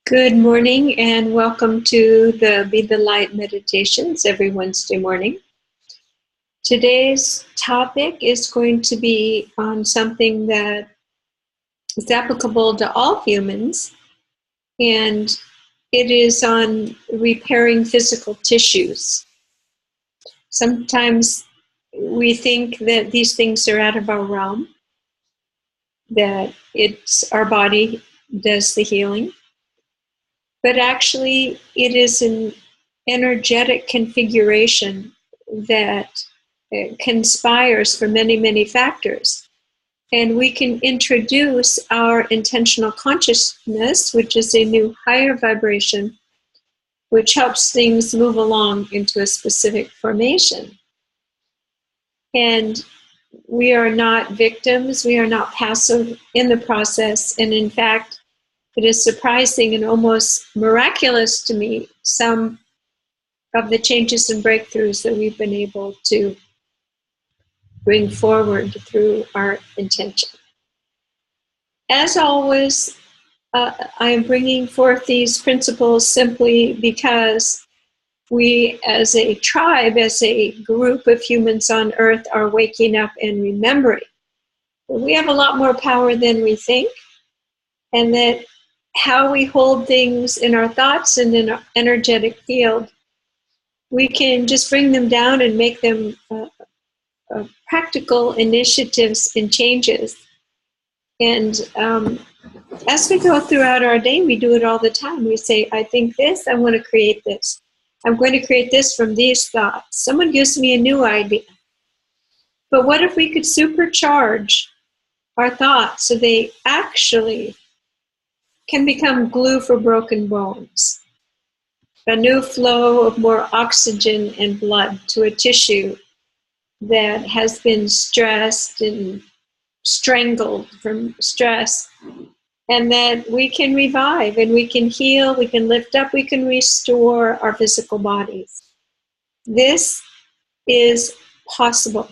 Good morning and welcome to the Be the Light meditations every Wednesday morning. Today's topic is going to be on something that is applicable to all humans, and it is on repairing physical tissues. Sometimes we think that these things are out of our realm, that it's our body does the healing. But actually, it is an energetic configuration that conspires for many, many factors. And we can introduce our intentional consciousness, which is a new higher vibration, which helps things move along into a specific formation. And we are not victims, we are not passive in the process, and in fact, it is surprising and almost miraculous to me, some of the changes and breakthroughs that we've been able to bring forward through our intention. As always, I am bringing forth these principles simply because we as a tribe, as a group of humans on earth, are waking up and remembering that we have a lot more power than we think, and that how we hold things in our thoughts and in our energetic field, we can just bring them down and make them practical initiatives and changes. And as we go throughout our day, we do it all the time. We say, I think this, I want to create this. I'm going to create this from these thoughts. Someone gives me a new idea. But what if we could supercharge our thoughts so they actually can become glue for broken bones? A new flow of more oxygen and blood to a tissue that has been stressed and strangled from stress, and that we can revive and we can heal, we can lift up, we can restore our physical bodies. This is possible.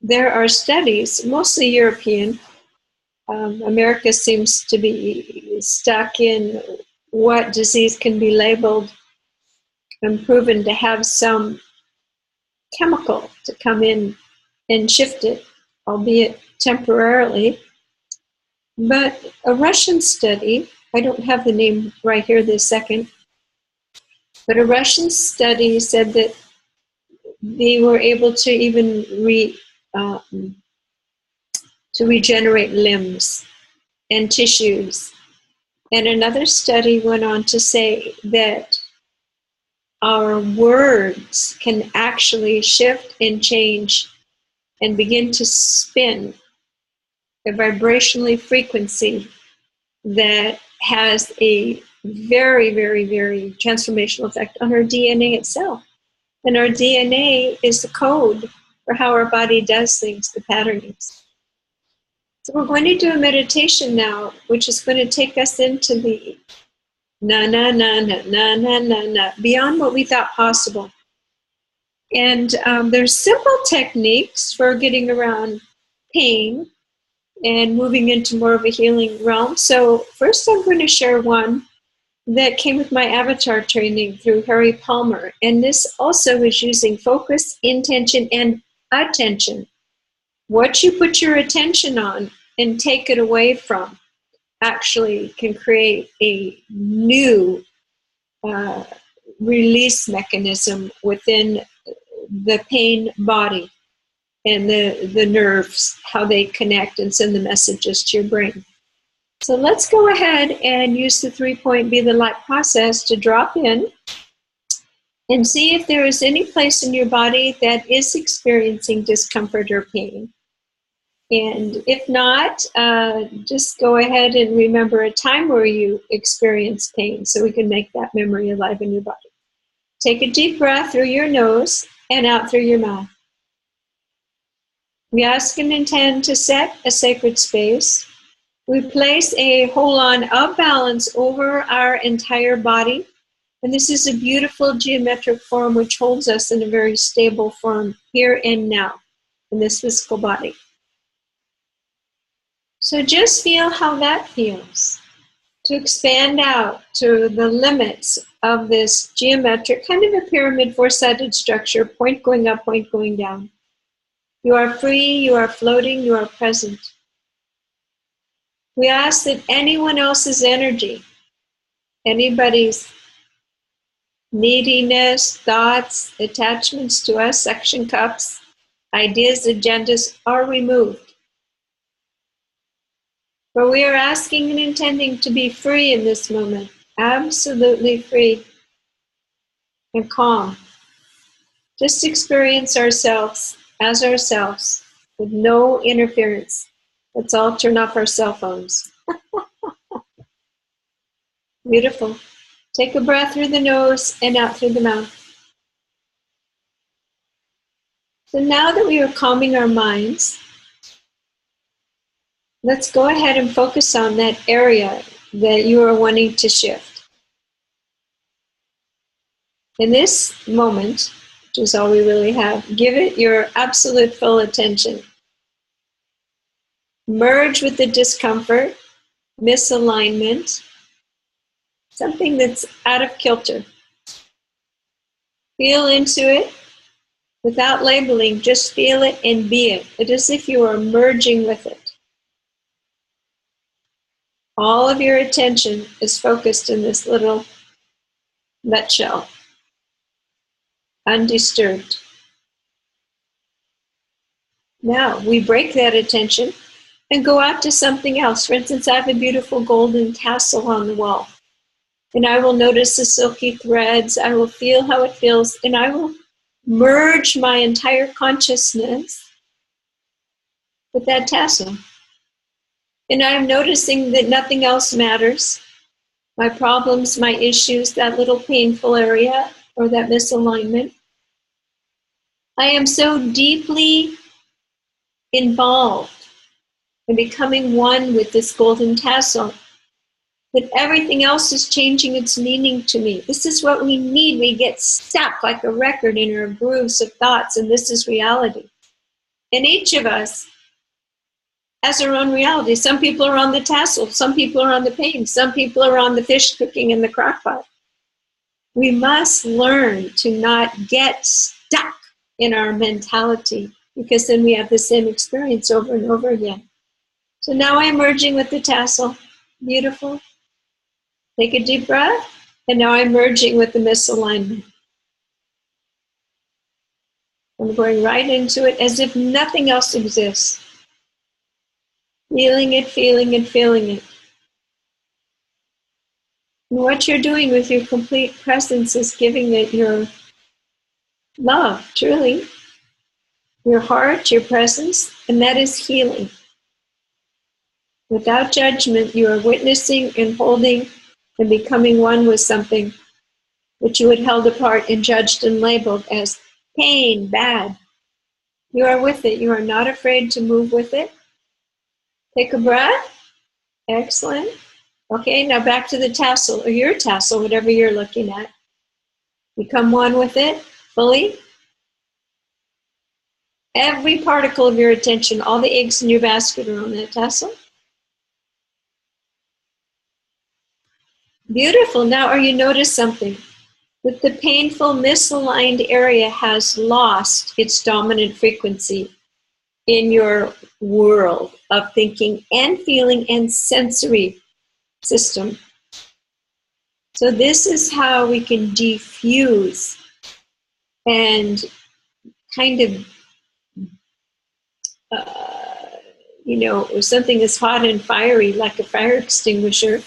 There are studies, mostly European. America seems to be stuck in what disease can be labeled and proven to have some chemical to come in and shift it, albeit temporarily. But a Russian study, I don't have the name right here this second, but a Russian study said that they were able to even regenerate limbs and tissues. And another study went on to say that our words can actually shift and change and begin to spin a vibrationally frequency that has a very, very, very transformational effect on our DNA itself. And our DNA is the code for how our body does things, the patternings. So we're going to do a meditation now, which is going to take us into the beyond what we thought possible. And there's simple techniques for getting around pain and moving into more of a healing realm. So first I'm going to share one that came with my avatar training through Harry Palmer. And this also is using focus, intention, and attention. What you put your attention on and take it away from actually can create a new release mechanism within the pain body and the nerves, how they connect and send the messages to your brain. So let's go ahead and use the 3-point Be the Light process to drop in and see if there is any place in your body that is experiencing discomfort or pain. And if not, just go ahead and remember a time where you experienced pain so we can make that memory alive in your body. Take a deep breath through your nose and out through your mouth. We ask and intend to set a sacred space. We place a hold-on of balance over our entire body. And this is a beautiful geometric form which holds us in a very stable form here and now in this physical body. So just feel how that feels. to expand out to the limits of this geometric, kind of a pyramid, four-sided structure, point going up, point going down. You are free, you are floating, you are present. We ask that anyone else's energy, anybody's neediness, thoughts, attachments to us, suction cups, ideas, agendas are removed. For we are asking and intending to be free in this moment, absolutely free and calm. Just experience ourselves as ourselves with no interference. Let's all turn off our cell phones. Beautiful. Take a breath through the nose and out through the mouth. So now that we are calming our minds, let's go ahead and focus on that area that you are wanting to shift. In this moment, which is all we really have, give it your absolute full attention. Merge with the discomfort, misalignment, something that's out of kilter. Feel into it without labeling, just feel it and be it. It is as if you are merging with it. All of your attention is focused in this little nutshell, undisturbed. Now we break that attention and go out to something else. For instance, I have a beautiful golden tassel on the wall, and I will notice the silky threads. I will feel how it feels, and I will merge my entire consciousness with that tassel. And I'm noticing that nothing else matters. My problems, my issues, that little painful area or that misalignment. I am so deeply involved in becoming one with this golden tassel that everything else is changing its meaning to me. This is what we need. We get stuck like a record in our grooves of thoughts, and this is reality. And each of us has our own reality. Some people are on the tassel, some people are on the pain, some people are on the fish cooking in the crock pot. We must learn to not get stuck in our mentality, because then we have the same experience over and over again. So now I'm merging with the tassel. Beautiful. Take a deep breath. And now I'm merging with the misalignment. I'm going right into it as if nothing else exists. Feeling it, feeling it, feeling it. And what you're doing with your complete presence is giving it your love, truly. Your heart, your presence, and that is healing. Without judgment, you are witnessing and holding and becoming one with something which you had held apart and judged and labeled as pain, bad. You are with it. You are not afraid to move with it. Take a breath. Excellent. Okay, now back to the tassel, or your tassel, whatever you're looking at. Become one with it fully. Every particle of your attention, all the eggs in your basket are on that tassel. Beautiful. Now, are you notice something? That the painful, misaligned area has lost its dominant frequency in your world of thinking and feeling and sensory system. So this is how we can diffuse and kind of, something is hot and fiery like a fire extinguisher,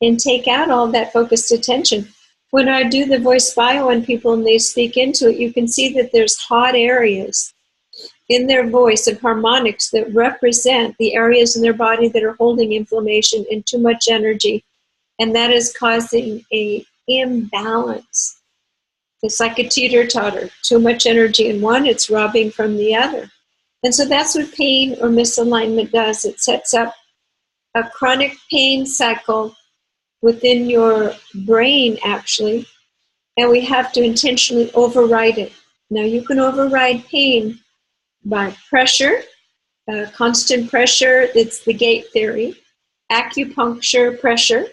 and take out all that focused attention. When I do the voice bio on people and they speak into it, you can see that there's hot areas in their voice of harmonics that represent the areas in their body that are holding inflammation and too much energy. And that is causing an imbalance. It's like a teeter-totter. Too much energy in one, it's robbing from the other. And so that's what pain or misalignment does. It sets up a chronic pain cycle within your brain, actually, and we have to intentionally override it. Now, you can override pain by pressure, constant pressure. It's the gate theory. Acupuncture pressure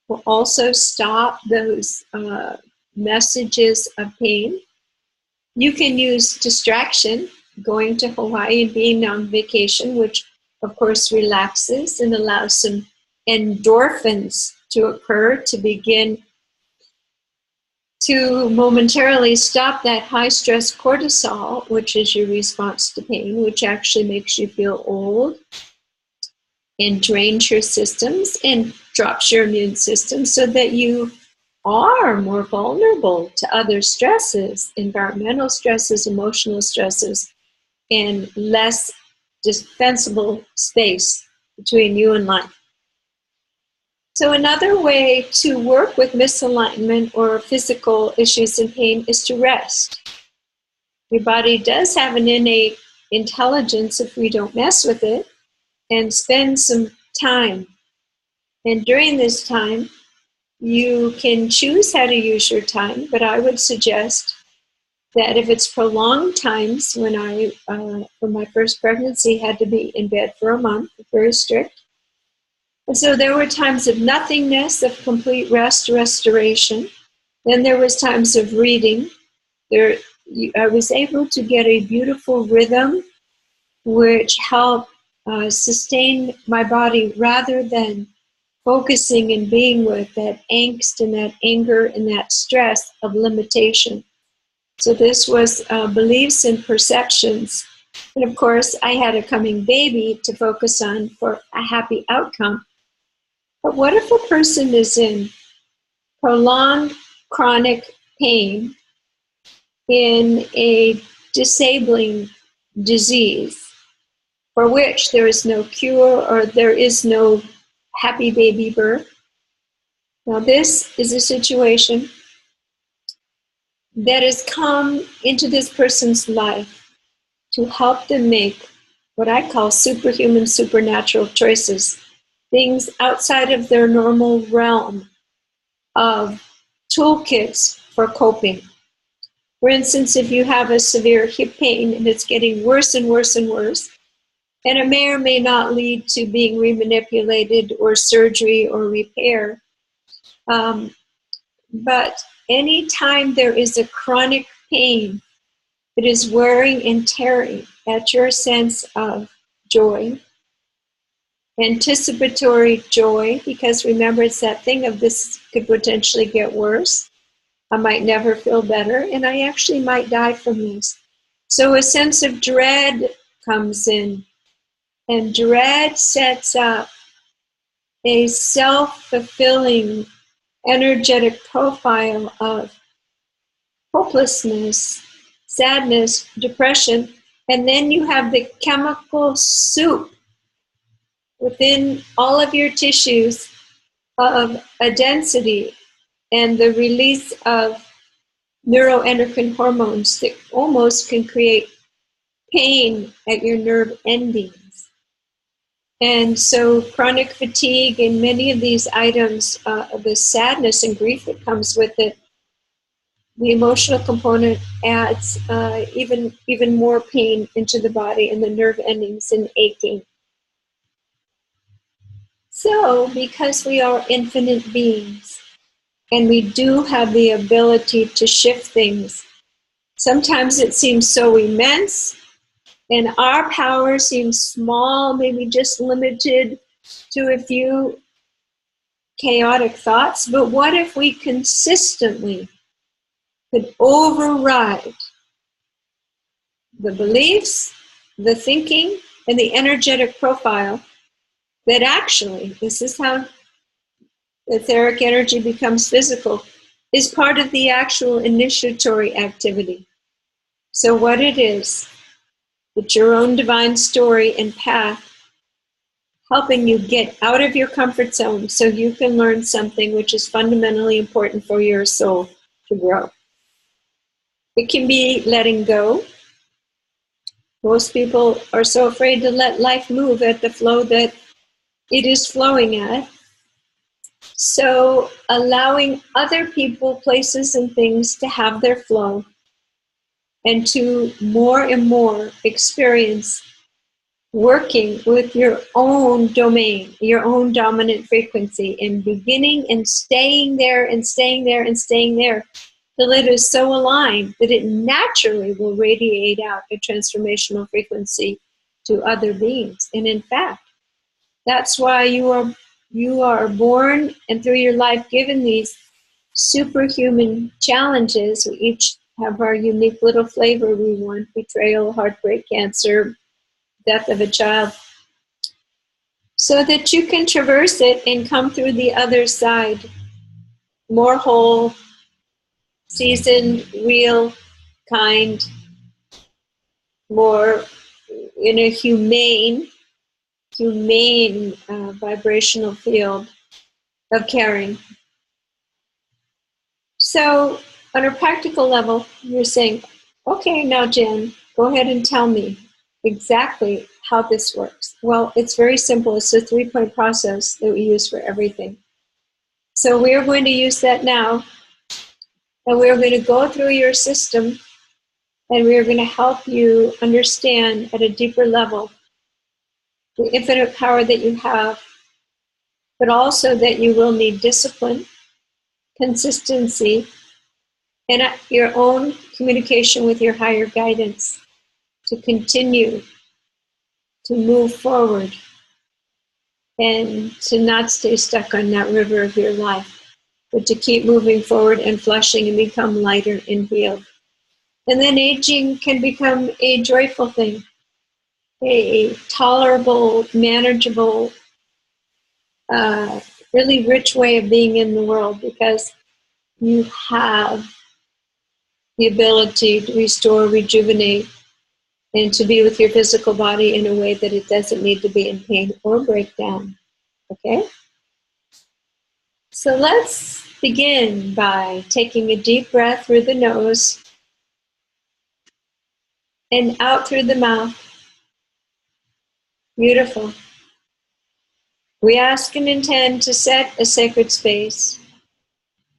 will also stop those messages of pain. You can use distraction, going to Hawaii and being on vacation, which of course relaxes and allows some endorphins to occur to begin to momentarily stop that high stress cortisol, which is your response to pain, which actually makes you feel old and drains your systems and drops your immune system so that you are more vulnerable to other stresses, environmental stresses, emotional stresses, and less dispensable space between you and life. So another way to work with misalignment or physical issues and pain is to rest. Your body does have an innate intelligence if we don't mess with it, and spend some time. And during this time, you can choose how to use your time, but I would suggest that if it's prolonged times, when I, for my first pregnancy, had to be in bed for a month, very strict. And so there were times of nothingness, of complete rest, restoration. Then there was times of reading. I was able to get a beautiful rhythm, which helped sustain my body rather than focusing and being with that angst and that anger and that stress of limitation. So this was beliefs and perceptions. And of course, I had a coming baby to focus on for a happy outcome. But what if a person is in prolonged chronic pain, in a disabling disease for which there is no cure or there is no happy baby birth? Now, this is a situation that has come into this person's life to help them make what I call superhuman, supernatural choices, things outside of their normal realm of toolkits for coping. For instance, if you have a severe hip pain and it's getting worse and worse and worse, and it may or may not lead to being remanipulated or surgery or repair, but anytime there is a chronic pain, it is wearing and tearing at your sense of joy, anticipatory joy, because remember, it's that thing of this could potentially get worse. I might never feel better, and I actually might die from this. So a sense of dread comes in, and dread sets up a self-fulfilling energetic profile of hopelessness, sadness, depression, and then you have the chemical soup within all of your tissues of a density and the release of neuroendocrine hormones that almost can create pain at your nerve endings. And so chronic fatigue and many of these items, the sadness and grief that comes with it, the emotional component adds even more pain into the body and the nerve endings and aching. So because we are infinite beings and we do have the ability to shift things, sometimes it seems so immense and our power seems small, maybe just limited to a few chaotic thoughts. But what if we consistently could override the beliefs, the thinking, and the energetic profile that actually, this is how etheric energy becomes physical, is part of the actual initiatory activity. So what it is, it's your own divine story and path helping you get out of your comfort zone so you can learn something which is fundamentally important for your soul to grow. It can be letting go. Most people are so afraid to let life move at the flow that it is flowing at. So allowing other people, places, and things to have their flow and to more and more experience working with your own domain, your own dominant frequency, and beginning and staying there and staying there and staying there till it is so aligned that it naturally will radiate out a transformational frequency to other beings. And in fact, that's why you are born and through your life given these superhuman challenges. We each have our unique little flavor we want: betrayal, heartbreak, cancer, death of a child, so that you can traverse it and come through the other side more whole, seasoned, real, kind, more in a humane vibrational field of caring. So on a practical level, you're saying, okay, now Jen, go ahead and tell me exactly how this works. Well, it's very simple. It's a 3-point process that we use for everything. So we are going to use that now, and we are going to go through your system, and we are going to help you understand at a deeper level the infinite power that you have, but also that you will need discipline, consistency, and your own communication with your higher guidance to continue to move forward and to not stay stuck on that river of your life, but to keep moving forward and flushing and become lighter and healed. And then aging can become a joyful thing, a tolerable, manageable, really rich way of being in the world, because you have the ability to restore, rejuvenate, and to be with your physical body in a way that it doesn't need to be in pain or break down. Okay? So let's begin by taking a deep breath through the nose and out through the mouth. Beautiful. We ask and intend to set a sacred space.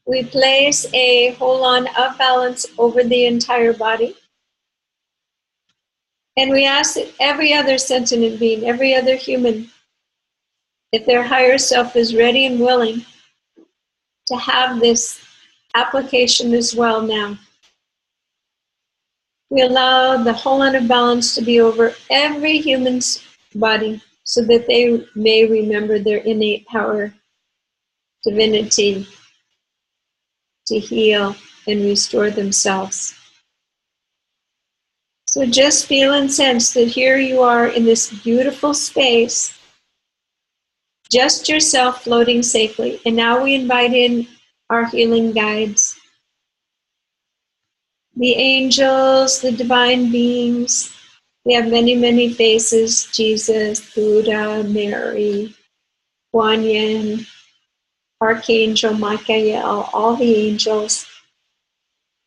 We place a hold-on of balance over the entire body. And we ask that every other sentient being, every other human, if their higher self is ready and willing to have this application as well now. We allow the whole line of balance to be over every human's body so that they may remember their innate power, divinity, to heal and restore themselves. So just feel and sense that here you are in this beautiful space, just yourself floating safely. And now we invite in our healing guides, the angels, the divine beings. They have many, many faces: Jesus, Buddha, Mary, Kuan Yin, Archangel Michael, all the angels.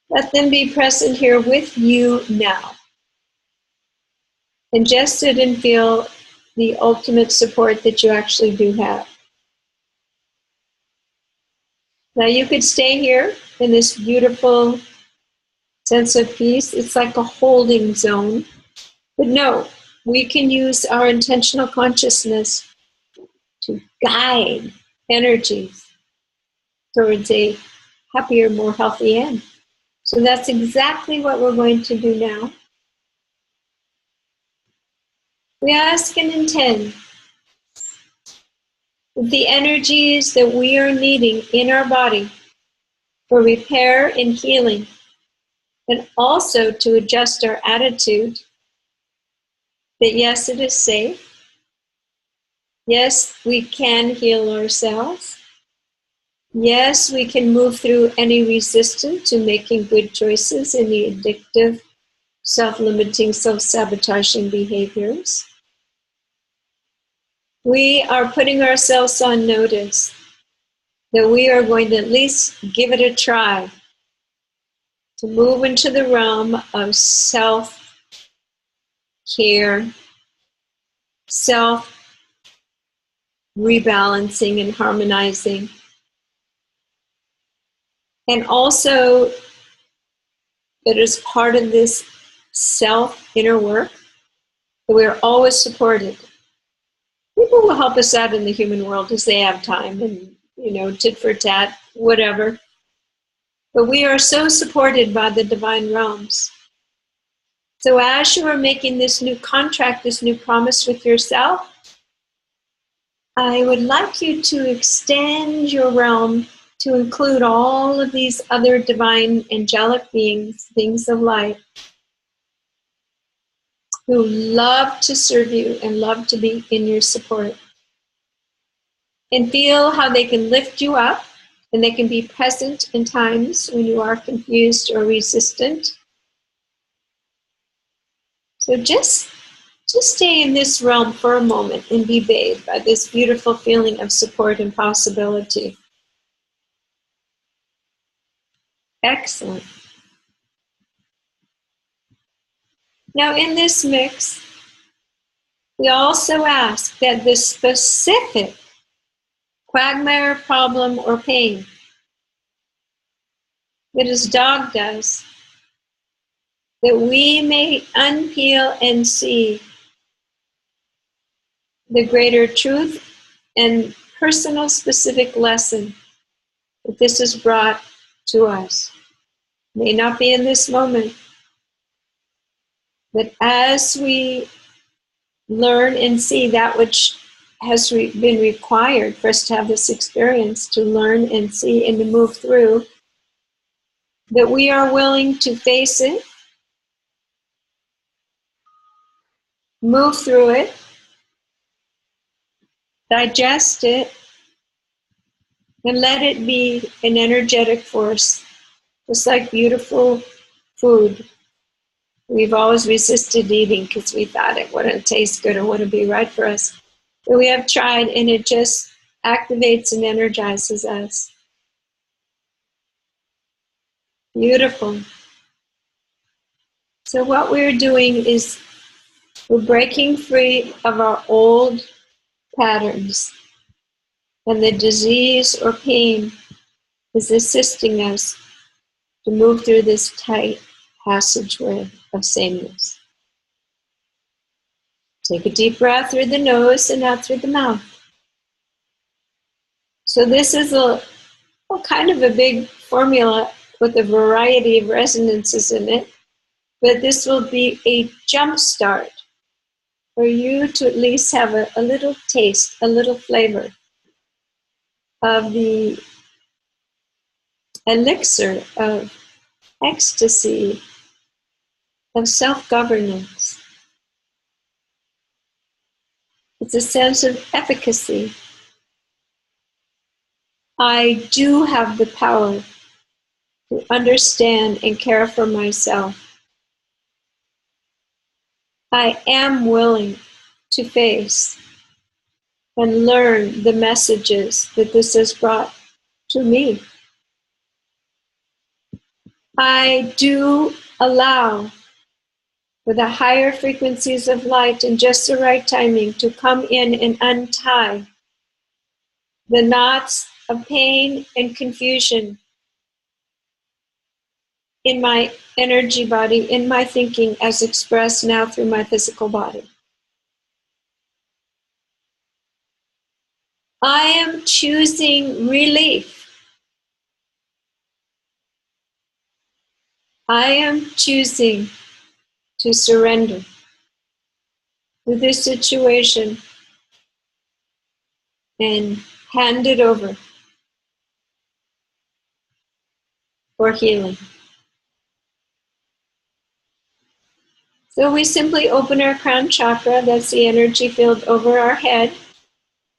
Let them be present here with you now. And just sit and feel the ultimate support that you actually do have. Now you could stay here in this beautiful sense of peace. It's like a holding zone. But no, we can use our intentional consciousness to guide energies towards a happier, more healthy end. So that's exactly what we're going to do now. We ask and intend that the energies that we are needing in our body for repair and healing, and also to adjust our attitude that yes, it is safe. Yes, we can heal ourselves. Yes, we can move through any resistance to making good choices in the addictive, self-limiting, self-sabotaging behaviors. We are putting ourselves on notice that we are going to at least give it a try to move into the realm of self-care, self-rebalancing and harmonizing. And also, that as part of this self-inner work, We're always supported. People will help us out in the human world as they have time and, tit for tat, whatever. But we are so supported by the divine realms. So as you are making this new contract, this new promise with yourself, I would like you to extend your realm to include all of these other divine angelic beings, things of light, who love to serve you and love to be in your support. And feel how they can lift you up, and they can be present in times when you are confused or resistant. So just stay in this realm for a moment and be bathed by this beautiful feeling of support and possibility. Excellent. Now in this mix, we also ask that the specific quagmire, problem, or pain that his dog does, that we may unpeel and see the greater truth and personal specific lesson that this has brought to us. May not be in this moment, but as we learn and see that which has been required for us to have this experience, to learn and see and to move through, that we are willing to face it, move through it, digest it, and let it be an energetic force, just like beautiful food. We've always resisted eating because we thought it wouldn't taste good or wouldn't be right for us. But we have tried, and it just activates and energizes us. Beautiful. So what we're doing is we're breaking free of our old patterns, and the disease or pain is assisting us to move through this tight passageway of sameness. Take a deep breath through the nose and out through the mouth. So this is a kind of a big formula with a variety of resonances in it, but this will be a jump start for you to at least have a little taste, a little flavor of the elixir of ecstasy, of self-governance. It's a sense of efficacy. I do have the power to understand and care for myself. I am willing to face and learn the messages that this has brought to me. I do allow for the higher frequencies of light and just the right timing to come in and untie the knots of pain and confusion in my energy body, in my thinking, as expressed now through my physical body. I am choosing relief. I am choosing to surrender to this situation and hand it over for healing. So we simply open our crown chakra, that's the energy field over our head,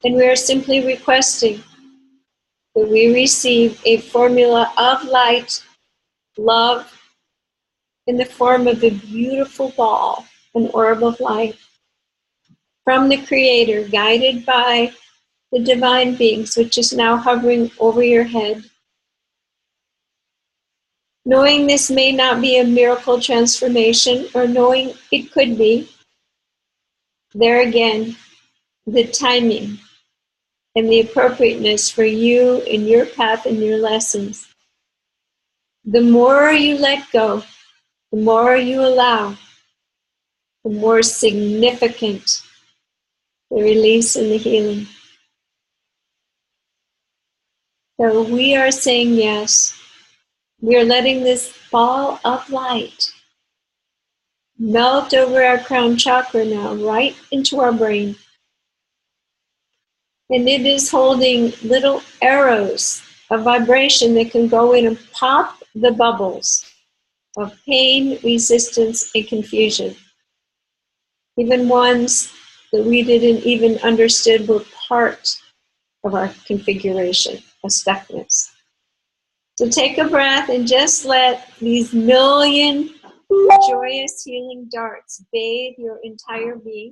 and we are simply requesting that we receive a formula of light, love, in the form of a beautiful ball, an orb of light, from the Creator, guided by the divine beings, which is now hovering over your head. Knowing this may not be a miracle transformation, or knowing it could be, there again, the timing and the appropriateness for you and your path and your lessons. The more you let go, the more you allow, the more significant the release and the healing. So we are saying yes. We are letting this ball of light melt over our crown chakra now, right into our brain. And it is holding little arrows of vibration that can go in and pop the bubbles of pain, resistance, and confusion. Even ones that we didn't even understand were part of our configuration of stuckness. So take a breath and just let these million joyous healing darts bathe your entire being.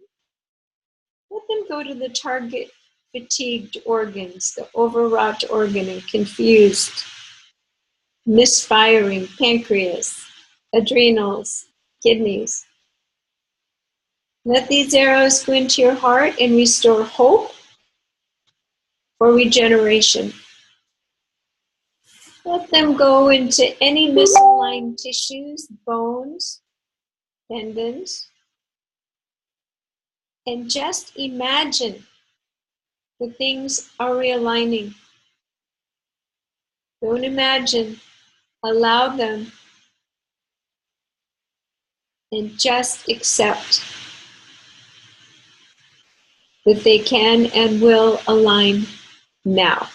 Let them go to the target fatigued organs, the overwrought organ and confused, misfiring pancreas, adrenals, kidneys. Let these arrows go into your heart and restore hope for regeneration. Let them go into any misaligned tissues, bones, tendons, and just imagine that things are realigning. Don't imagine, allow them, and just accept that they can and will align now.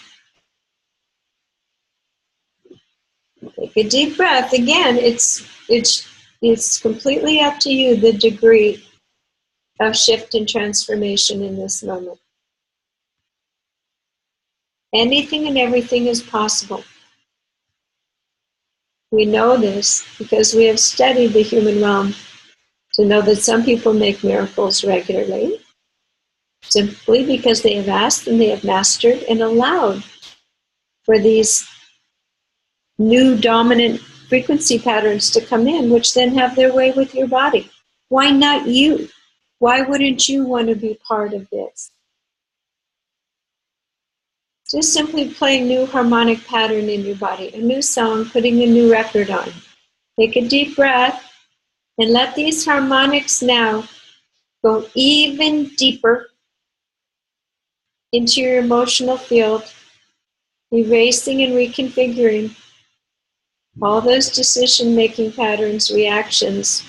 Take a deep breath. Again, it's completely up to you, the degree of shift and transformation in this moment. Anything and everything is possible. We know this because we have studied the human realm to know that some people make miracles regularly, simply because they have asked and they have mastered and allowed for these new dominant frequency patterns to come in, which then have their way with your body. Why not you? Why wouldn't you want to be part of this? Just simply play a new harmonic pattern in your body, a new song, putting a new record on. Take a deep breath and let these harmonics now go even deeper into your emotional field, erasing and reconfiguring all those decision-making patterns, reactions.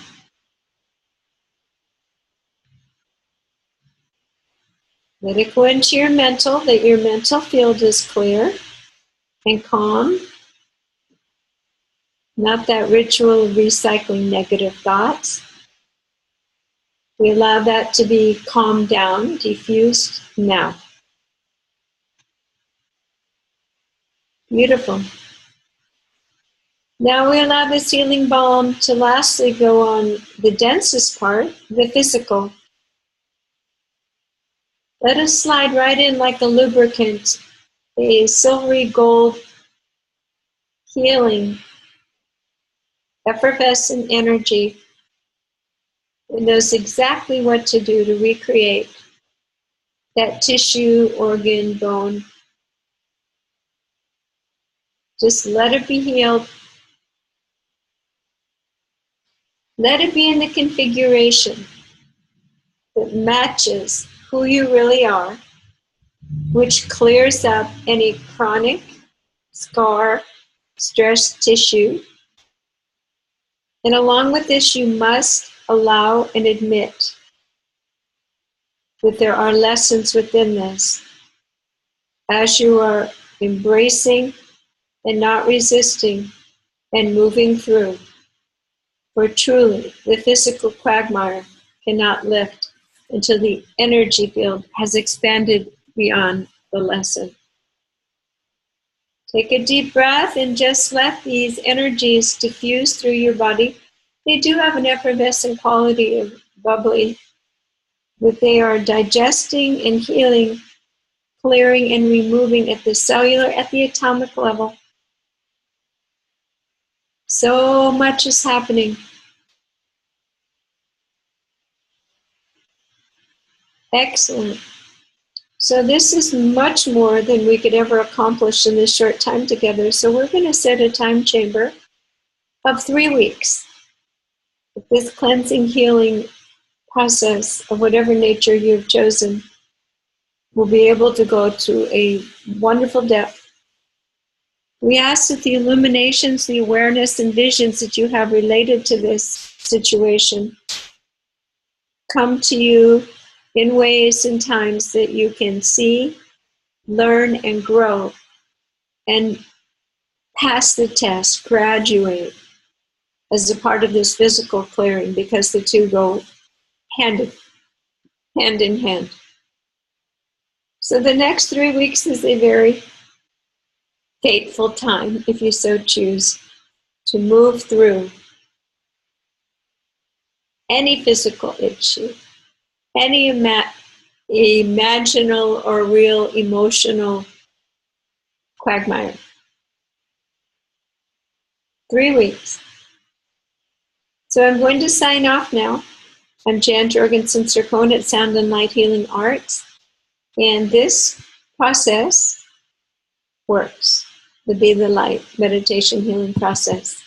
Let it go into your mental, that your mental field is clear and calm. Not that ritual of recycling negative thoughts. We allow that to be calmed down, diffused now. Beautiful. Now we allow this healing balm to lastly go on the densest part, the physical. Let us slide right in like a lubricant, a silvery gold healing, effervescent energy. It knows exactly what to do to recreate that tissue, organ, bone. Just let it be healed. Let it be in the configuration that matches who you really are, which clears up any chronic scar, stress tissue. And along with this, you must allow and admit that there are lessons within this. As you are embracing and not resisting and moving through, for truly the physical quagmire cannot lift until the energy field has expanded beyond the lesson. Take a deep breath and just let these energies diffuse through your body. They do have an effervescent quality of bubbly, that they are digesting and healing, clearing and removing at the cellular, at the atomic level. So much is happening. Excellent. So this is much more than we could ever accomplish in this short time together. So we're going to set a time chamber of 3 weeks. This cleansing, healing process of whatever nature you've chosen will be able to go to a wonderful depth. We ask that the illuminations, the awareness, and visions that you have related to this situation come to you in ways and times that you can see, learn, and grow, and pass the test, graduate as a part of this physical clearing, because the two go hand in hand. So the next 3 weeks is a very fateful time, if you so choose, to move through any physical issue, any imaginal or real emotional quagmire. 3 weeks. So I'm going to sign off now. I'm Jan Jorgensen Cercone at Sound and Light Healing Arts, and this process works. The Be the Light meditation healing process.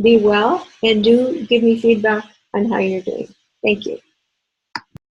Be well, and do give me feedback on how you're doing. Thank you.